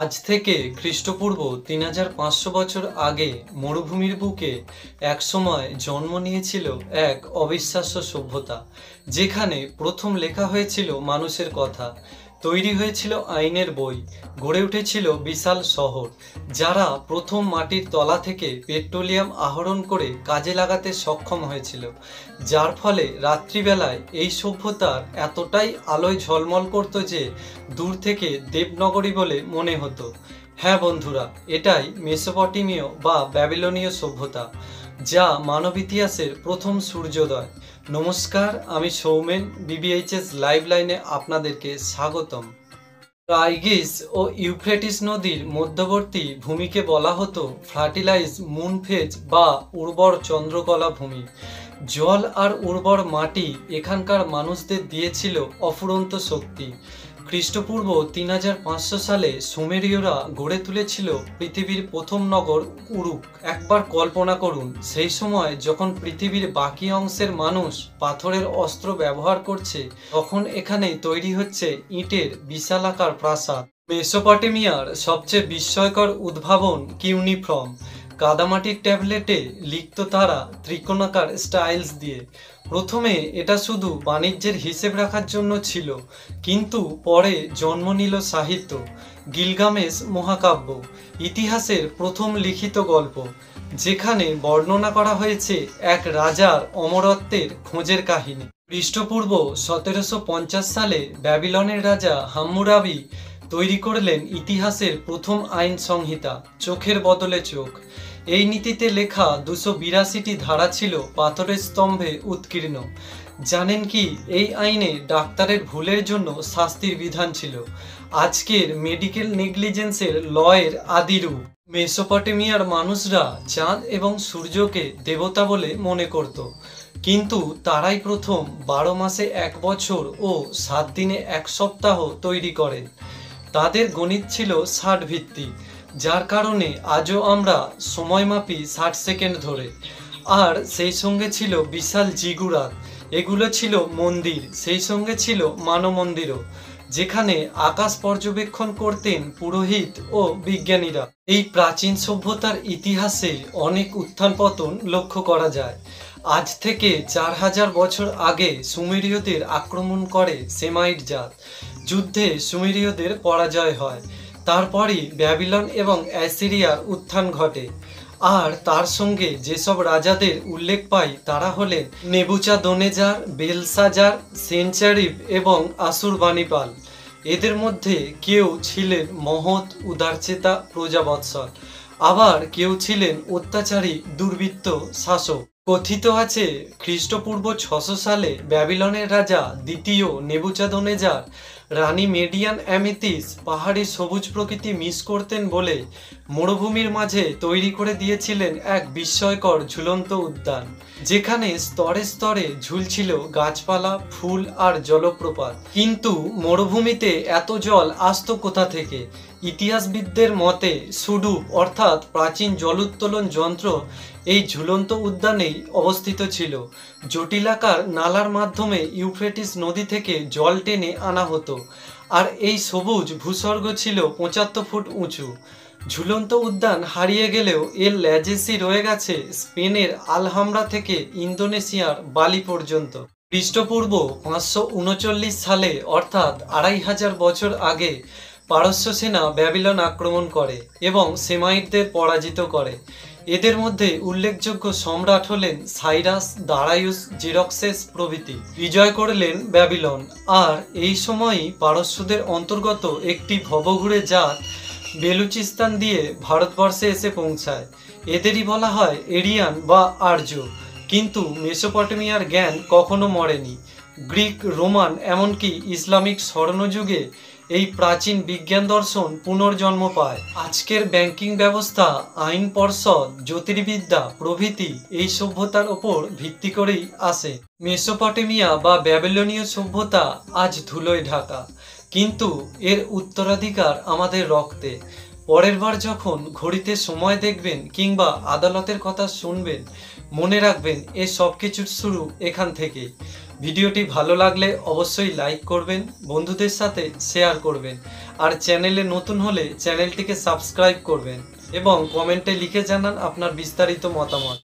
আজ থেকে খ্রিস্টপূর্ব ৩৫০০ বছর আগে মরুভূমির বুকে একসময় জন্ম নিয়েছিল এক অবিশ্বাস্য সভ্যতা, যেখানে প্রথম লেখা হয়েছিল মানুষের কথা, তৈরি হয়েছিল আইনের বই, গড়ে উঠেছিল বিশাল শহর, যারা প্রথম মাটির তলা থেকে পেট্রোলিয়াম আহরণ করে কাজে লাগাতে সক্ষম হয়েছিল, যার ফলে রাত্রিবেলায় এই সভ্যতার এতটাই আলোয় ঝলমল করত যে দূর থেকে দেবনগরী বলে মনে হতো। হ্যাঁ বন্ধুরা, এটাই মেসোপটেমীয় বা ব্যাবিলনীয় সভ্যতা, যা মানব ইতিহাসের প্রথম সূর্যোদয়। নমস্কার, আমি সৌমেন, বিবিএইচএস লাইভ লাইনে আপনাদেরকে স্বাগতম। টাইগ্রিস ও ইউফ্রেটিস নদীর মধ্যবর্তী ভূমিকে বলা হতো ফার্টিলাইজ মুন ফেজ বা উর্বর চন্দ্রকলা ভূমি। জল আর উর্বর মাটি এখানকার মানুষদের দিয়েছিল অফুরন্ত শক্তি। খ্রিস্টপূর্ব ৩৫০০ সালে সুমেরীয়রা গড়ে তুলেছিল পৃথিবীর প্রথম নগর উরুক। একবার কল্পনা করুন, সেই সময় যখন পৃথিবীর বাকি অংশের মানুষ পাথরের অস্ত্র ব্যবহার করছে, তখন এখানে তৈরি হচ্ছে ইটের বিশালাকার প্রাসাদ। মেসোপটেমিয়ার সবচেয়ে বিস্ময়কর উদ্ভাবন কিউনিফর্ম। কাদামাটির ট্যাবলেটে লিখত তারা ত্রিকোণাকার স্টাইলস দিয়ে। প্রথমে এটা শুধু বাণিজ্যের হিসেব রাখার জন্য ছিল, কিন্তু পরে জন্ম নিল সাহিত্য। গিলগামেশ মহাকাব্য, ইতিহাসের প্রথম লিখিত গল্প, যেখানে বর্ণনা করা হয়েছে এক রাজার অমরত্বের খোঁজের কাহিনী। খ্রিস্টপূর্ব ১৭৫০ সালে ব্যাবিলনের রাজা হাম্মুরাবি তৈরি করলেন ইতিহাসের প্রথম আইন সংহিতা, চোখের বদলে চোখ। এই নীতিতে লেখা ২৮২টি ধারা ছিল পাথরের স্তম্ভে উৎকীর্ণ। জানেন কি, এই আইনে ডাক্তারের ভুলের জন্য শাস্তির বিধান ছিল। আজকের মেডিকেল নেগলিজেন্সের লয়ের আদি রূপ। মেসোপটেমিয়ার মানুষরা চাঁদ এবং সূর্যকে দেবতা বলে মনে করত, কিন্তু তারাই প্রথম ১২ মাসে ১ বছর ও ৭ দিনে ১ সপ্তাহ তৈরি করেন। তাদের গণিত ছিল ৬০ ভিত্তিক, যার কারণে আজও আমরা সময় মাপি ৬০ সেকেন্ড ধরে। আর সেই সঙ্গে ছিল বিশাল জিগুরাত। এগুলো ছিল মন্দির, সেই সঙ্গে ছিল মানমন্দিরও, যেখানে আকাশ পর্যবেক্ষণ করতেন পুরোহিত ও বিজ্ঞানীরা। এই প্রাচীন সভ্যতার ইতিহাসে অনেক উত্থান পতন লক্ষ্য করা যায়। আজ থেকে ৪০০০ বছর আগে সুমেরীয়দের আক্রমণ করে সেমাইট জাত। যুদ্ধে সুমেরীয়দের পরাজয় হয়। তারপরই ব্যাবিলন এবং অ্যাসিরিয়ার উত্থান ঘটে। আর তার সঙ্গে যেসব রাজাদের উল্লেখ পাই তারা হলেন নেবুচাদনেজার, বেলসাজার, সেনচারিব এবং আশুরবানিপাল। এদের মধ্যে কেউ ছিলেন মহৎ উদারচেতা প্রজাবৎসল, আবার কেউ ছিলেন অত্যাচারী দুর্বৃত্ত শাসক। কথিত আছে খ্রিস্টপূর্ব ৬০০ সালে ব্যাবিলনের রাজা দ্বিতীয় নেবুচাদনেজার রানী মেডিয়ান অ্যামেথিস পাহাড়ি সবুজ প্রকৃতি মিস করতেন বলে মরুভূমির মাঝে তৈরি করে দিয়েছিলেন এক বিস্ময়কর ঝুলন্ত উদ্যান, যেখানে স্তরে স্তরে ঝুলছিল গাছপালা, ফুল আর জলপ্রপাত। কিন্তু মরুভূমিতে এত জল আসতো কোথা থেকে? ইতিহাসবিদদের মতে সুডুপ অর্থাৎ প্রাচীন জল উত্তোলন যন্ত্র এই ঝুলন্ত উদ্যানেই অবস্থিত ছিল। জটিলাকার নালার মাধ্যমে ইউফ্রেটিস নদী থেকে জল টেনে আনা হতো, আর এই সবুজ ভূস্বর্গ ছিল ৭৫ ফুট উঁচু। ঝুলন্ত উদ্যান হারিয়ে গেলেও এর লেজেসি রয়ে গেছে স্পেনের আলহামরা থেকে ইন্দোনেশিয়ার বালি পর্যন্ত। খ্রিস্টপূর্ব ৫৩৯ সালে অর্থাৎ ২৫০০ বছর আগে পারস্য সেনা ব্যাবিলন আক্রমণ করে এবং সেমাইটদের পরাজিত করে। এদের মধ্যে উল্লেখযোগ্য সম্রাট হলেন সাইরাস, দারায়ুস, জেরক্সেস প্রভৃতি। বিজয় করলেন ব্যাবিলন। আর এই সময়ই পারস্যদের অন্তর্গত একটি ভবঘুরে জাত বেলুচিস্তান দিয়ে ভারতবর্ষে এসে পৌঁছায়। এদেরই বলা হয় এরিয়ান বা আর্য। কিন্তু মেসোপটেমিয়ার জ্ঞান কখনো মরেনি। গ্রিক, রোমান, এমনকি ইসলামিক স্বর্ণযুগে এই প্রাচীন বিজ্ঞান দর্শন পুনর্জন্ম পায়। আজকের ব্যাংকিং ব্যবস্থা, আইন পর্ষদ, জ্যোতির্বিদ্যা প্রভৃতি এই সভ্যতার ওপর ভিত্তি করেই আসে। মেসোপটেমিয়া বা ব্যাবিলনীয় সভ্যতা আজ ধুলোয় ঢাকা, কিন্তু এর উত্তরাধিকার আমাদের রক্তে। পরের বার যখন ঘড়িতে সময় দেখবেন কিংবা আদালতের কথা শুনবেন, মনে রাখবেন এ সব কিছুর শুরু এখান থেকেই। ভিডিওটি ভালো লাগলে অবশ্যই লাইক করবেন, বন্ধুদের সাথে শেয়ার করবেন, আর চ্যানেলে নতুন হলে চ্যানেলটিকে সাবস্ক্রাইব করবেন এবং কমেন্টে লিখে জানান আপনার বিস্তারিত মতামত।